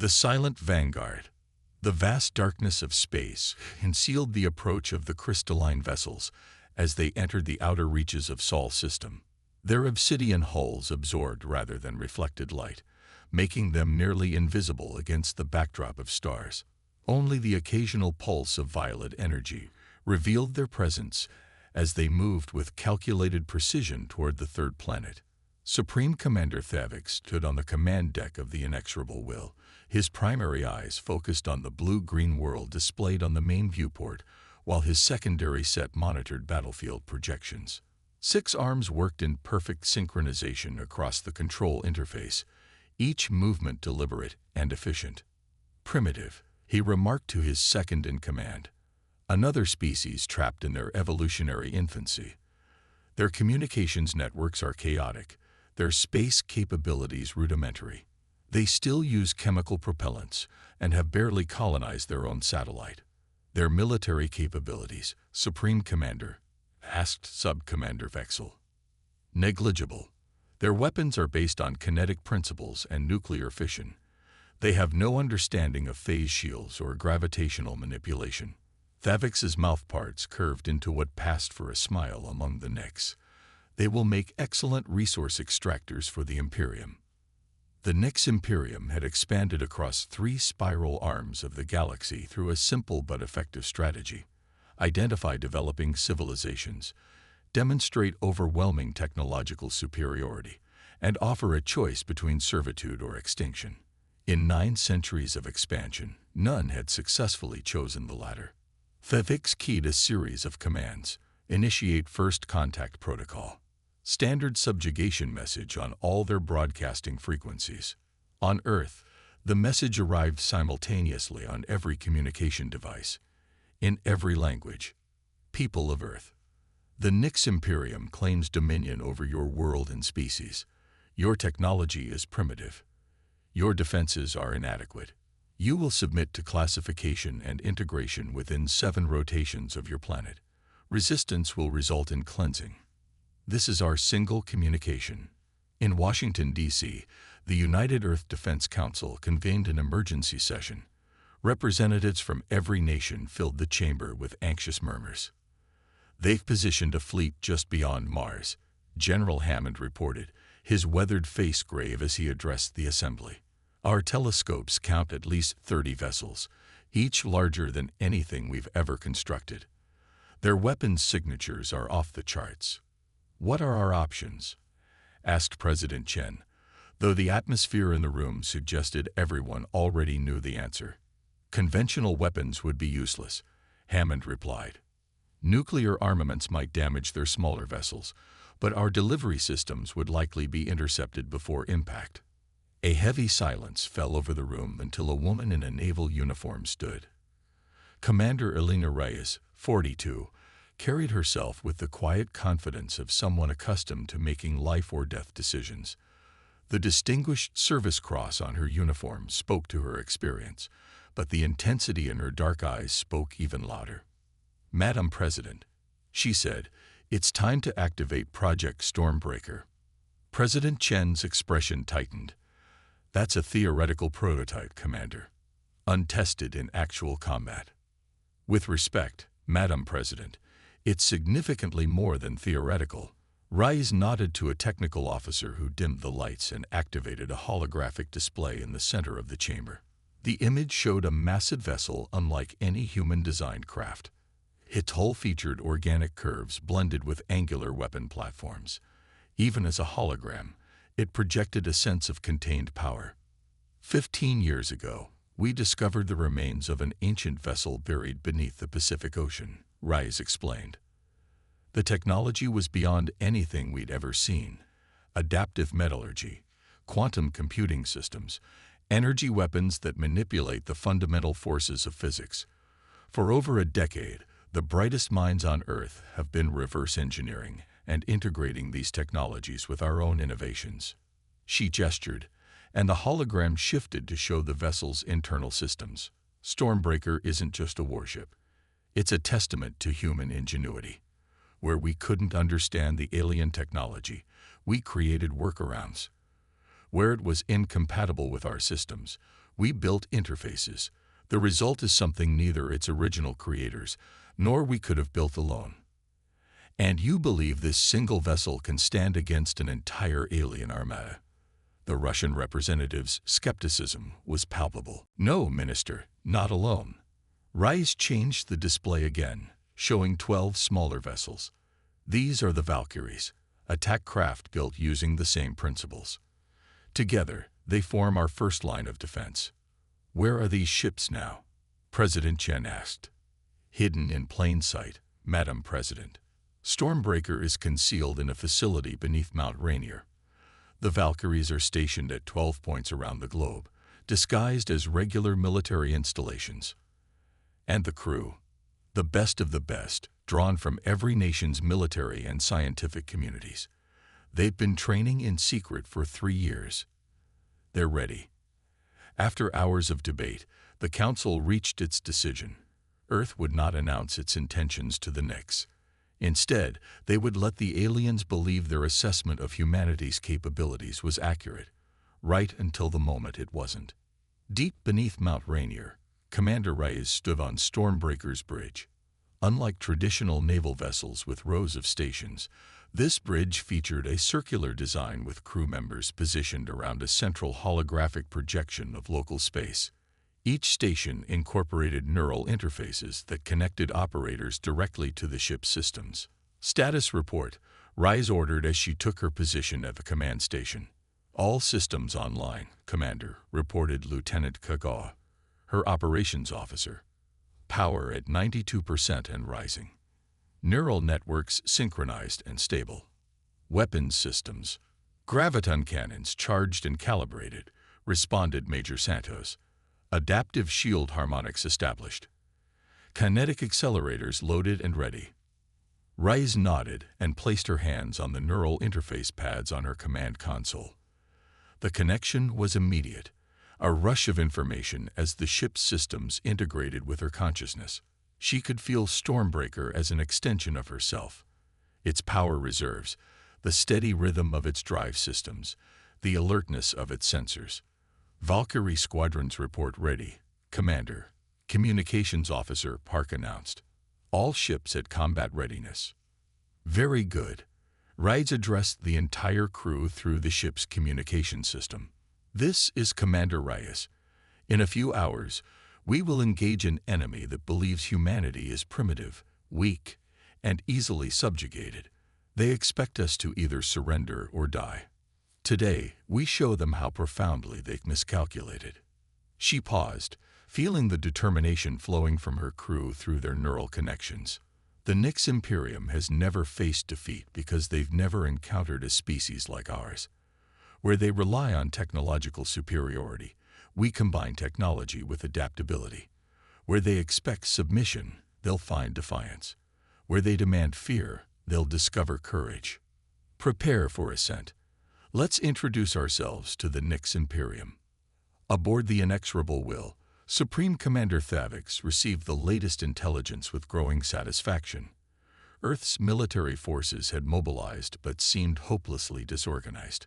The silent vanguard. The vast darkness of space concealed the approach of the crystalline vessels as they entered the outer reaches of Sol's system. Their obsidian hulls absorbed rather than reflected light, making them nearly invisible against the backdrop of stars. Only the occasional pulse of violet energy revealed their presence as they moved with calculated precision toward the third planet. Supreme Commander Thavik stood on the command deck of the Inexorable Will, his primary eyes focused on the blue-green world displayed on the main viewport, while his secondary set monitored battlefield projections. 6 arms worked in perfect synchronization across the control interface, each movement deliberate and efficient. Primitive, he remarked to his second-in-command, another species trapped in their evolutionary infancy. Their communications networks are chaotic, their space capabilities rudimentary. They still use chemical propellants and have barely colonized their own satellite. Their military capabilities, Supreme Commander, asked Sub-Commander Vexel. Negligible. Their weapons are based on kinetic principles and nuclear fission. They have no understanding of phase shields or gravitational manipulation. Thavik's mouthparts curved into what passed for a smile among the Nyx. They will make excellent resource extractors for the Imperium. The Nyx Imperium had expanded across 3 spiral arms of the galaxy through a simple but effective strategy. Identify developing civilizations, demonstrate overwhelming technological superiority, and offer a choice between servitude or extinction. In 9 centuries of expansion, none had successfully chosen the latter. Thavik keyed a series of commands. Initiate first contact protocol. Standard subjugation message on all their broadcasting frequencies. On Earth, the message arrived simultaneously on every communication device, in every language. People of Earth. The Nyx Imperium claims dominion over your world and species. Your technology is primitive. Your defenses are inadequate. You will submit to classification and integration within 7 rotations of your planet. Resistance will result in cleansing. This is our single communication. In Washington, D.C., the United Earth Defense Council convened an emergency session. Representatives from every nation filled the chamber with anxious murmurs. They've positioned a fleet just beyond Mars, General Hammond reported, his weathered face grave as he addressed the assembly. Our telescopes count at least 30 vessels, each larger than anything we've ever constructed. Their weapons signatures are off the charts. What are our options? Asked President Chen, though the atmosphere in the room suggested everyone already knew the answer. Conventional weapons would be useless, Hammond replied. Nuclear armaments might damage their smaller vessels, but our delivery systems would likely be intercepted before impact. A heavy silence fell over the room until a woman in a naval uniform stood. Commander Elena Reyes, 42, carried herself with the quiet confidence of someone accustomed to making life-or-death decisions. The Distinguished Service Cross on her uniform spoke to her experience, but the intensity in her dark eyes spoke even louder. Madam President, she said, it's time to activate Project Stormbreaker. President Chen's expression tightened. That's a theoretical prototype, Commander, untested in actual combat. With respect, Madam President, it's significantly more than theoretical. Reyes nodded to a technical officer who dimmed the lights and activated a holographic display in the center of the chamber. The image showed a massive vessel unlike any human-designed craft. Its hull featured organic curves blended with angular weapon platforms. Even as a hologram, it projected a sense of contained power. 15 years ago, we discovered the remains of an ancient vessel buried beneath the Pacific Ocean, Reyes explained. The technology was beyond anything we'd ever seen. Adaptive metallurgy, quantum computing systems, energy weapons that manipulate the fundamental forces of physics. For over a decade, the brightest minds on Earth have been reverse engineering and integrating these technologies with our own innovations. She gestured, and the hologram shifted to show the vessel's internal systems. Stormbreaker isn't just a warship. It's a testament to human ingenuity. Where we couldn't understand the alien technology, we created workarounds. Where it was incompatible with our systems, We built interfaces. The result is something neither its original creators nor we could have built alone. And you believe this single vessel can stand against an entire alien armada? The Russian representative's skepticism was palpable. No, Minister, not alone. Rise changed the display again, showing 12 smaller vessels. These are the Valkyries, attack craft built using the same principles. Together, they form our first line of defense. Where are these ships now? President Chen asked. Hidden in plain sight, Madam President. Stormbreaker is concealed in a facility beneath Mount Rainier. The Valkyries are stationed at 12 points around the globe, disguised as regular military installations. And the crew, the best of the best, drawn from every nation's military and scientific communities. They've been training in secret for 3 years. They're ready. After hours of debate, the Council reached its decision. Earth would not announce its intentions to the Nix. Instead, they would let the aliens believe their assessment of humanity's capabilities was accurate, right until the moment it wasn't. Deep beneath Mount Rainier, Commander Reyes stood on Stormbreaker's bridge. Unlike traditional naval vessels with rows of stations, this bridge featured a circular design with crew members positioned around a central holographic projection of local space. Each station incorporated neural interfaces that connected operators directly to the ship's systems. Status report, Rise ordered as she took her position at the command station. All systems online, Commander, reported Lieutenant Kagawa, her operations officer. Power at 92% and rising. Neural networks synchronized and stable. Weapons systems. Graviton cannons charged and calibrated, responded Major Santos. Adaptive shield harmonics established. Kinetic accelerators loaded and ready. Rise nodded and placed her hands on the neural interface pads on her command console. The connection was immediate, a rush of information as the ship's systems integrated with her consciousness. She could feel Stormbreaker as an extension of herself. Its power reserves, the steady rhythm of its drive systems, the alertness of its sensors. Valkyrie Squadron's report ready, Commander. Communications Officer Park announced. All ships at combat readiness. Very good. Rise addressed the entire crew through the ship's communication system. This is Commander Reyes. In a few hours, we will engage an enemy that believes humanity is primitive, weak, and easily subjugated. They expect us to either surrender or die. Today, we show them how profoundly they've miscalculated. She paused, feeling the determination flowing from her crew through their neural connections. The Nix Imperium has never faced defeat because they've never encountered a species like ours. Where they rely on technological superiority, we combine technology with adaptability. Where they expect submission, they'll find defiance. Where they demand fear, they'll discover courage. Prepare for ascent. Let's introduce ourselves to the Nix Imperium. Aboard the Inexorable Will, Supreme Commander Thavix received the latest intelligence with growing satisfaction. Earth's military forces had mobilized but seemed hopelessly disorganized.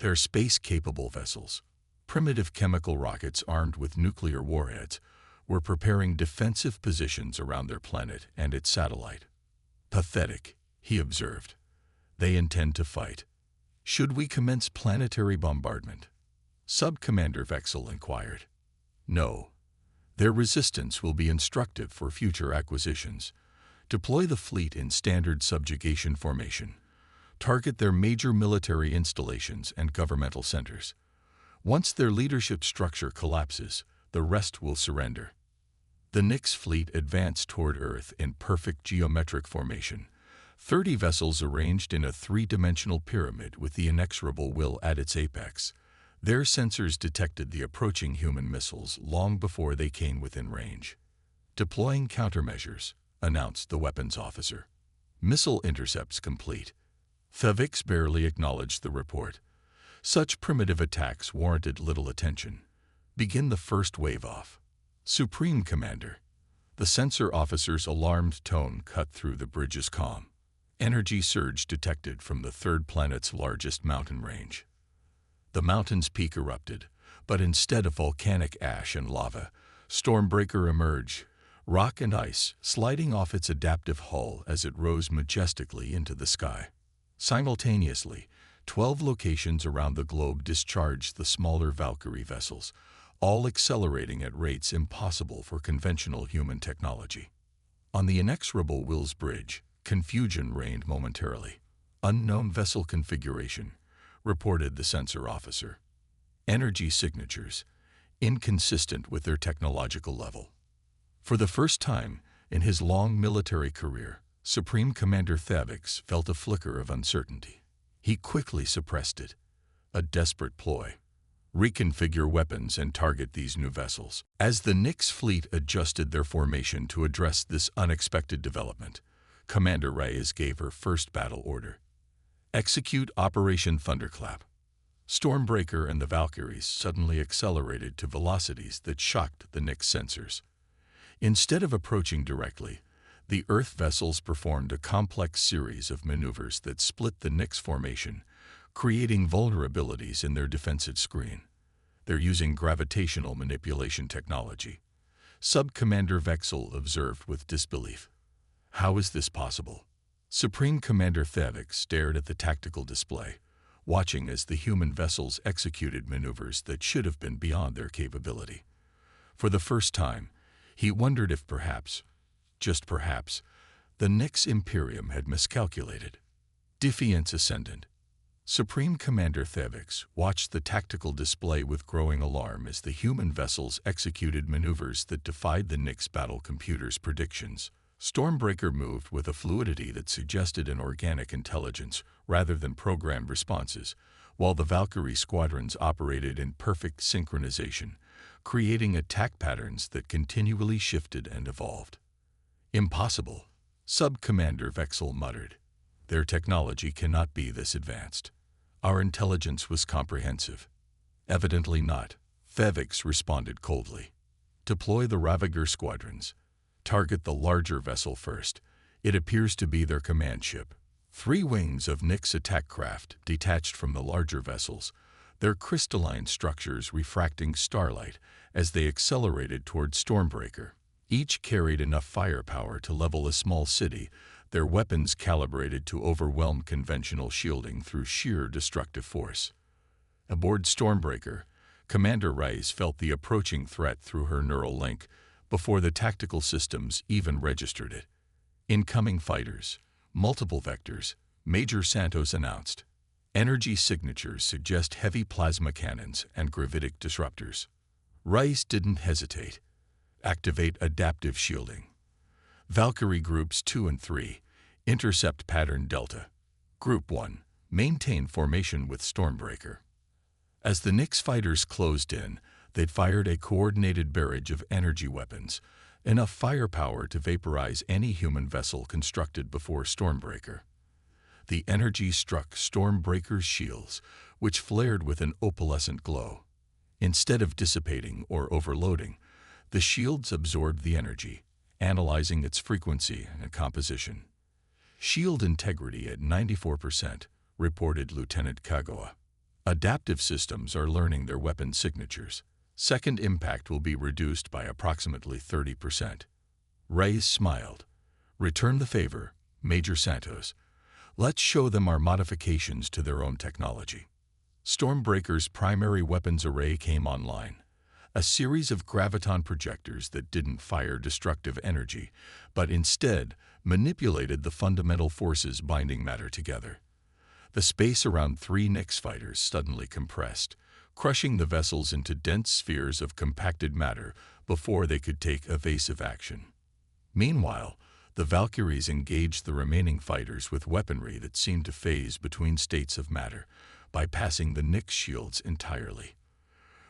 Their space-capable vessels, primitive chemical rockets armed with nuclear warheads, were preparing defensive positions around their planet and its satellite. Pathetic, he observed. They intend to fight. Should we commence planetary bombardment? Sub-Commander Vexel inquired. No. Their resistance will be instructive for future acquisitions. Deploy the fleet in standard subjugation formation. Target their major military installations and governmental centers. Once their leadership structure collapses, the rest will surrender. The Nix fleet advanced toward Earth in perfect geometric formation. 30 vessels arranged in a 3-dimensional pyramid with the Inexorable Will at its apex. Their sensors detected the approaching human missiles long before they came within range. Deploying countermeasures, announced the weapons officer. Missile intercepts complete. Thavix barely acknowledged the report. Such primitive attacks warranted little attention. Begin the first wave off. Supreme Commander. The sensor officer's alarmed tone cut through the bridge's calm. Energy surge detected from the third planet's largest mountain range. The mountain's peak erupted, but instead of volcanic ash and lava, Stormbreaker emerged, rock and ice sliding off its adaptive hull as it rose majestically into the sky. Simultaneously, 12 locations around the globe discharged the smaller Valkyrie vessels, all accelerating at rates impossible for conventional human technology. On the inexorable Wills Bridge, confusion reigned momentarily. Unknown vessel configuration, reported the sensor officer. Energy signatures, inconsistent with their technological level. For the first time in his long military career, Supreme Commander Thavix felt a flicker of uncertainty. He quickly suppressed it. A desperate ploy. Reconfigure weapons and target these new vessels. As the Nyx fleet adjusted their formation to address this unexpected development, Commander Reyes gave her first battle order. Execute Operation Thunderclap. Stormbreaker and the Valkyries suddenly accelerated to velocities that shocked the Nyx sensors. Instead of approaching directly, the Earth vessels performed a complex series of maneuvers that split the Nyx formation, creating vulnerabilities in their defensive screen. They're using gravitational manipulation technology. Sub-Commander Vexel observed with disbelief. How is this possible? Supreme Commander Thavix stared at the tactical display, watching as the human vessels executed maneuvers that should have been beyond their capability. For the first time, he wondered if perhaps, just perhaps, the Nyx Imperium had miscalculated. Defiance Ascendant. Supreme Commander Thavix watched the tactical display with growing alarm as the human vessels executed maneuvers that defied the Nyx battle computer's predictions. Stormbreaker moved with a fluidity that suggested an organic intelligence rather than programmed responses, while the Valkyrie squadrons operated in perfect synchronization, creating attack patterns that continually shifted and evolved. Impossible, Sub-Commander Vexel muttered. Their technology cannot be this advanced. Our intelligence was comprehensive. Evidently not, Thavix responded coldly. Deploy the Ravager squadrons. Target the larger vessel first. It appears to be their command ship. 3 wings of Nyx attack craft detached from the larger vessels, their crystalline structures refracting starlight as they accelerated toward Stormbreaker. Each carried enough firepower to level a small city, their weapons calibrated to overwhelm conventional shielding through sheer destructive force. Aboard Stormbreaker, Commander Reyes felt the approaching threat through her neural link before the tactical systems even registered it. Incoming fighters, multiple vectors, Major Santos announced. Energy signatures suggest heavy plasma cannons and gravitic disruptors. Reyes didn't hesitate. Activate adaptive shielding. Valkyrie Groups 2 and 3, intercept pattern Delta. Group 1, maintain formation with Stormbreaker. As the Nyx fighters closed in, they'd fired a coordinated barrage of energy weapons, enough firepower to vaporize any human vessel constructed before Stormbreaker. The energy struck Stormbreaker's shields, which flared with an opalescent glow. Instead of dissipating or overloading, the shields absorbed the energy, analyzing its frequency and composition. Shield integrity at 94%, reported Lieutenant Kagawa. Adaptive systems are learning their weapon signatures. Second impact will be reduced by approximately 30%. Reyes smiled. Return the favor, Major Santos. Let's show them our modifications to their own technology. Stormbreaker's primary weapons array came online. A series of graviton projectors that didn't fire destructive energy, but instead manipulated the fundamental forces binding matter together. The space around 3 Nyx fighters suddenly compressed, crushing the vessels into dense spheres of compacted matter before they could take evasive action. Meanwhile, the Valkyries engaged the remaining fighters with weaponry that seemed to phase between states of matter, bypassing the Nyx shields entirely.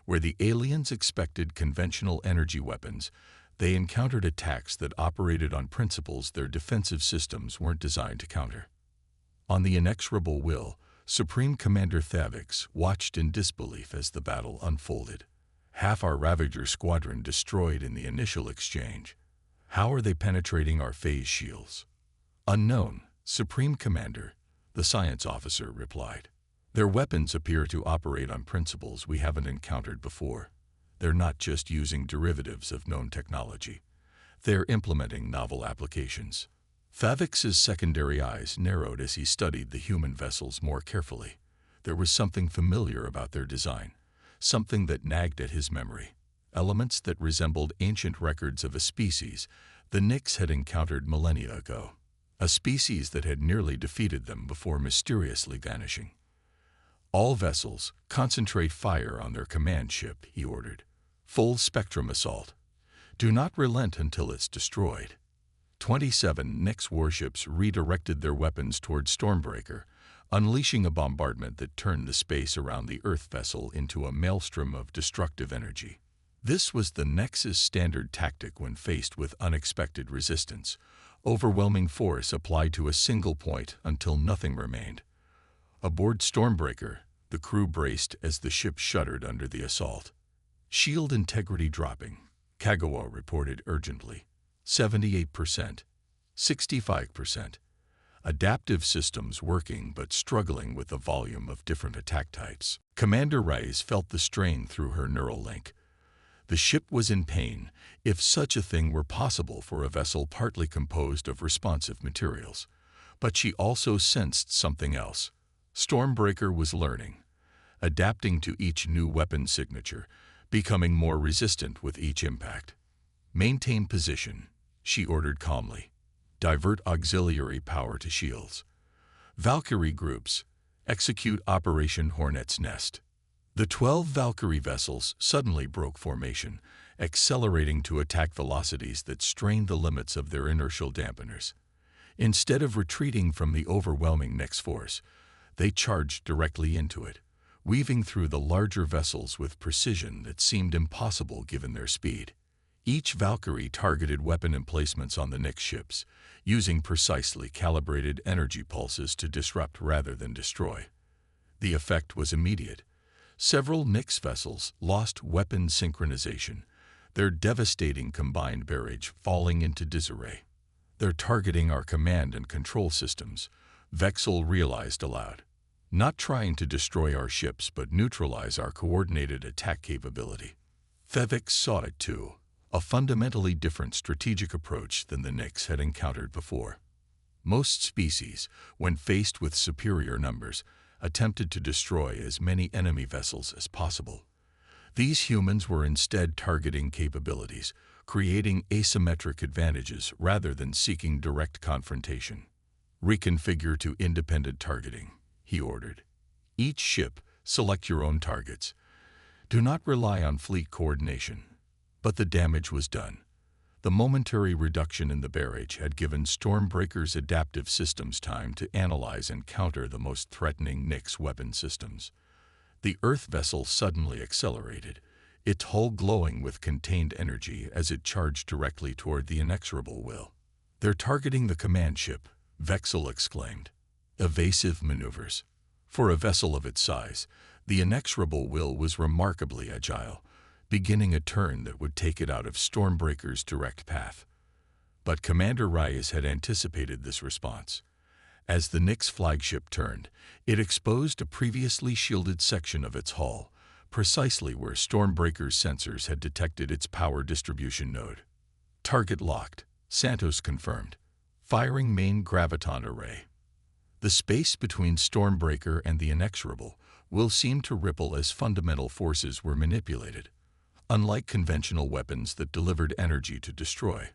Where the aliens expected conventional energy weapons, they encountered attacks that operated on principles their defensive systems weren't designed to counter. On the inexorable Will, Supreme Commander Thavix watched in disbelief as the battle unfolded. Half our Ravager squadron destroyed in the initial exchange. How are they penetrating our phase shields? Unknown, Supreme Commander, the science officer replied. Their weapons appear to operate on principles we haven't encountered before. They're not just using derivatives of known technology. They're implementing novel applications. Thavix's secondary eyes narrowed as he studied the human vessels more carefully. There was something familiar about their design, something that nagged at his memory. Elements that resembled ancient records of a species the Nyx had encountered millennia ago. A species that had nearly defeated them before mysteriously vanishing. All vessels, concentrate fire on their command ship, he ordered. Full spectrum assault. Do not relent until it's destroyed. 27 Nyx warships redirected their weapons toward Stormbreaker, unleashing a bombardment that turned the space around the Earth vessel into a maelstrom of destructive energy. This was the Nyx's standard tactic when faced with unexpected resistance. Overwhelming force applied to a single point until nothing remained. Aboard Stormbreaker, the crew braced as the ship shuddered under the assault. Shield integrity dropping, Kagawa reported urgently. 78%, 65%. Adaptive systems working but struggling with the volume of different attack types. Commander Reyes felt the strain through her neural link. The ship was in pain, if such a thing were possible for a vessel partly composed of responsive materials. But she also sensed something else. Stormbreaker was learning, adapting to each new weapon signature, becoming more resistant with each impact. Maintain position, she ordered calmly. Divert auxiliary power to shields. Valkyrie groups, execute Operation Hornet's Nest. The 12 Valkyrie vessels suddenly broke formation, accelerating to attack velocities that strained the limits of their inertial dampeners. Instead of retreating from the overwhelming Nyx force, they charged directly into it, weaving through the larger vessels with precision that seemed impossible given their speed. Each Valkyrie targeted weapon emplacements on the Nyx ships, using precisely calibrated energy pulses to disrupt rather than destroy. The effect was immediate. Several Nyx vessels lost weapon synchronization, their devastating combined barrage falling into disarray. They're targeting our command and control systems, Vexel realized aloud. Not trying to destroy our ships but neutralize our coordinated attack capability. Thavix saw it too, a fundamentally different strategic approach than the Nyx had encountered before. Most species, when faced with superior numbers, attempted to destroy as many enemy vessels as possible. These humans were instead targeting capabilities, creating asymmetric advantages rather than seeking direct confrontation. Reconfigure to independent targeting, he ordered. Each ship, select your own targets. Do not rely on fleet coordination. But the damage was done. The momentary reduction in the barrage had given Stormbreaker's adaptive systems time to analyze and counter the most threatening Nyx weapon systems. The Earth vessel suddenly accelerated, its hull glowing with contained energy as it charged directly toward the inexorable Will. They're targeting the command ship, Vexel exclaimed. Evasive maneuvers. For a vessel of its size, the inexorable Will was remarkably agile, beginning a turn that would take it out of Stormbreaker's direct path. But Commander Reyes had anticipated this response. As the Nyx flagship turned, it exposed a previously shielded section of its hull, precisely where Stormbreaker's sensors had detected its power distribution node. Target locked, Santos confirmed. Firing main graviton array. The space between Stormbreaker and the inexorable Will seem to ripple as fundamental forces were manipulated. Unlike conventional weapons that delivered energy to destroy,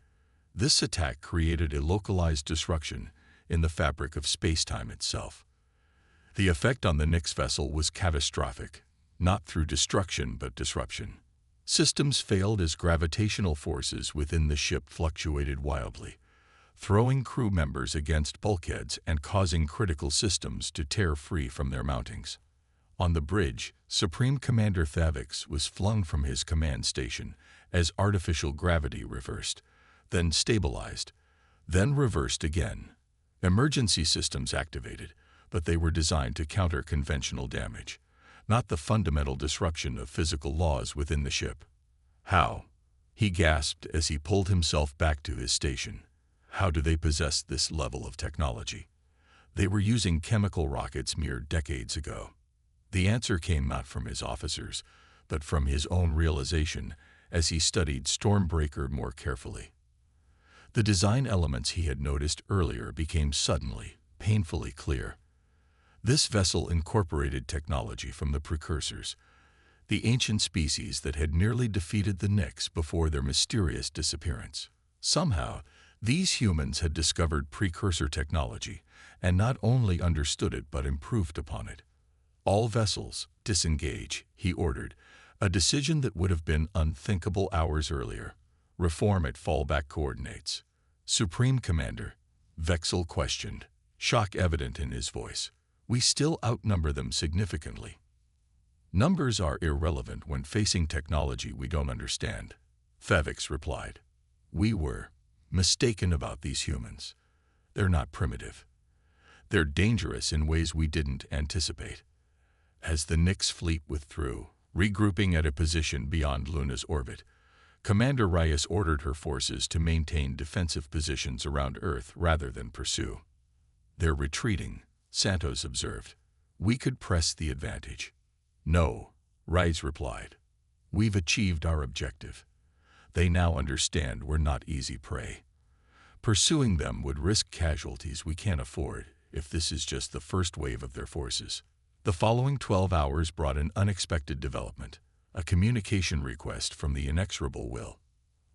this attack created a localized disruption in the fabric of space-time itself. The effect on the Nyx vessel was catastrophic, not through destruction but disruption. Systems failed as gravitational forces within the ship fluctuated wildly, throwing crew members against bulkheads and causing critical systems to tear free from their mountings. On the bridge, Supreme Commander Thavix was flung from his command station as artificial gravity reversed, then stabilized, then reversed again. Emergency systems activated, but they were designed to counter conventional damage, not the fundamental disruption of physical laws within the ship. How? He gasped as he pulled himself back to his station. How do they possess this level of technology? They were using chemical rockets mere decades ago. The answer came not from his officers, but from his own realization as he studied Stormbreaker more carefully. The design elements he had noticed earlier became suddenly, painfully clear. This vessel incorporated technology from the precursors, the ancient species that had nearly defeated the Nyx before their mysterious disappearance. Somehow, these humans had discovered precursor technology and not only understood it but improved upon it. All vessels, disengage, he ordered, a decision that would have been unthinkable hours earlier. Reform at fallback coordinates. Supreme Commander, Vexel questioned, shock evident in his voice. We still outnumber them significantly. Numbers are irrelevant when facing technology we don't understand, Thevix replied. We were mistaken about these humans. They're not primitive. They're dangerous in ways we didn't anticipate. As the Nyx fleet withdrew, regrouping at a position beyond Luna's orbit, Commander Reyes ordered her forces to maintain defensive positions around Earth rather than pursue. They're retreating, Santos observed. We could press the advantage. No, Reyes replied. We've achieved our objective. They now understand we're not easy prey. Pursuing them would risk casualties we can't afford if this is just the first wave of their forces. The following 12 hours brought an unexpected development, a communication request from the inexorable Will.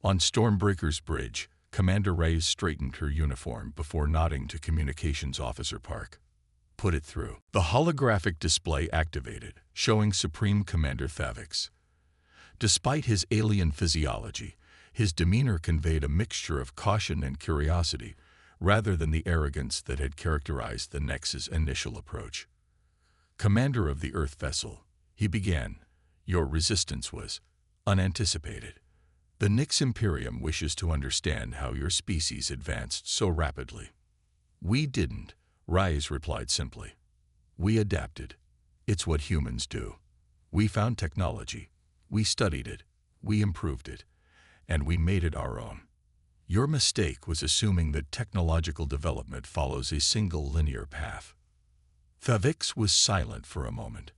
On Stormbreaker's bridge, Commander Reyes straightened her uniform before nodding to Communications Officer Park. Put it through. The holographic display activated, showing Supreme Commander Thevix. Despite his alien physiology, his demeanor conveyed a mixture of caution and curiosity, rather than the arrogance that had characterized the Nyx's initial approach. Commander of the Earth vessel, he began, your resistance was unanticipated. The Nyx Imperium wishes to understand how your species advanced so rapidly. We didn't, Reyes replied simply. We adapted. It's what humans do. We found technology. We studied it. We improved it. And we made it our own. Your mistake was assuming that technological development follows a single linear path. Thevix was silent for a moment.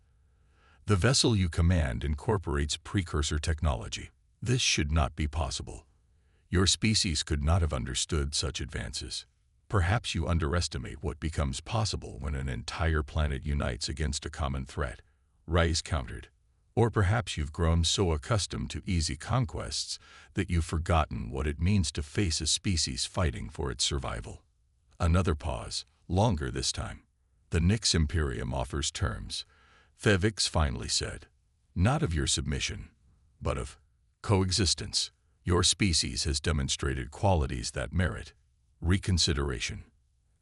The vessel you command incorporates precursor technology. This should not be possible. Your species could not have understood such advances. Perhaps you underestimate what becomes possible when an entire planet unites against a common threat, Reyes countered. Or perhaps you've grown so accustomed to easy conquests that you've forgotten what it means to face a species fighting for its survival. Another pause, longer this time. The Nyx Imperium offers terms, Thevix finally said. Not of your submission, but of coexistence. Your species has demonstrated qualities that merit reconsideration.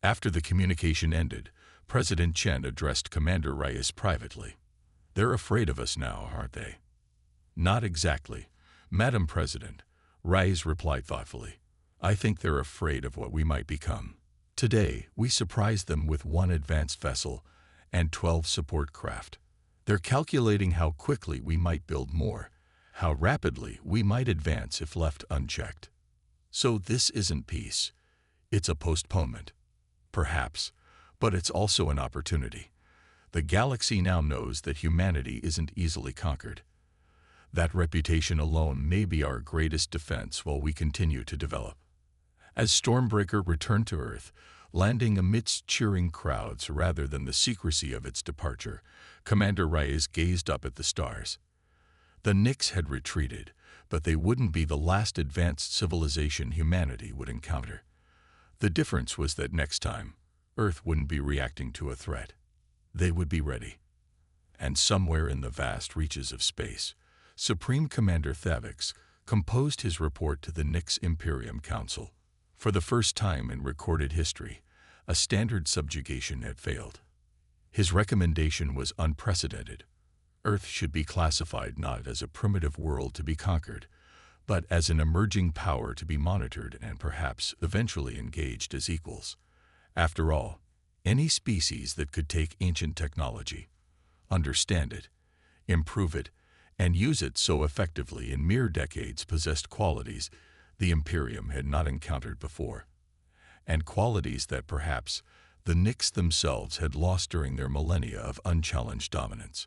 After the communication ended, President Chen addressed Commander Reyes privately. They're afraid of us now, aren't they? Not exactly, Madam President, Reyes replied thoughtfully. I think they're afraid of what we might become. Today, we surprised them with 1 advanced vessel and 12 support craft. They're calculating how quickly we might build more, how rapidly we might advance if left unchecked. So this isn't peace. It's a postponement. Perhaps, but it's also an opportunity. The galaxy now knows that humanity isn't easily conquered. That reputation alone may be our greatest defense while we continue to develop. As Stormbreaker returned to Earth, landing amidst cheering crowds rather than the secrecy of its departure, Commander Reyes gazed up at the stars. The Nyx had retreated, but they wouldn't be the last advanced civilization humanity would encounter. The difference was that next time, Earth wouldn't be reacting to a threat. They would be ready. And somewhere in the vast reaches of space, Supreme Commander Thevix composed his report to the Nyx Imperium Council. For the first time in recorded history, a standard subjugation had failed. His recommendation was unprecedented. Earth should be classified not as a primitive world to be conquered, but as an emerging power to be monitored and perhaps eventually engaged as equals. After all, any species that could take ancient technology, understand it, improve it, and use it so effectively in mere decades possessed qualities the Imperium had not encountered before, and qualities that perhaps the Nix themselves had lost during their millennia of unchallenged dominance.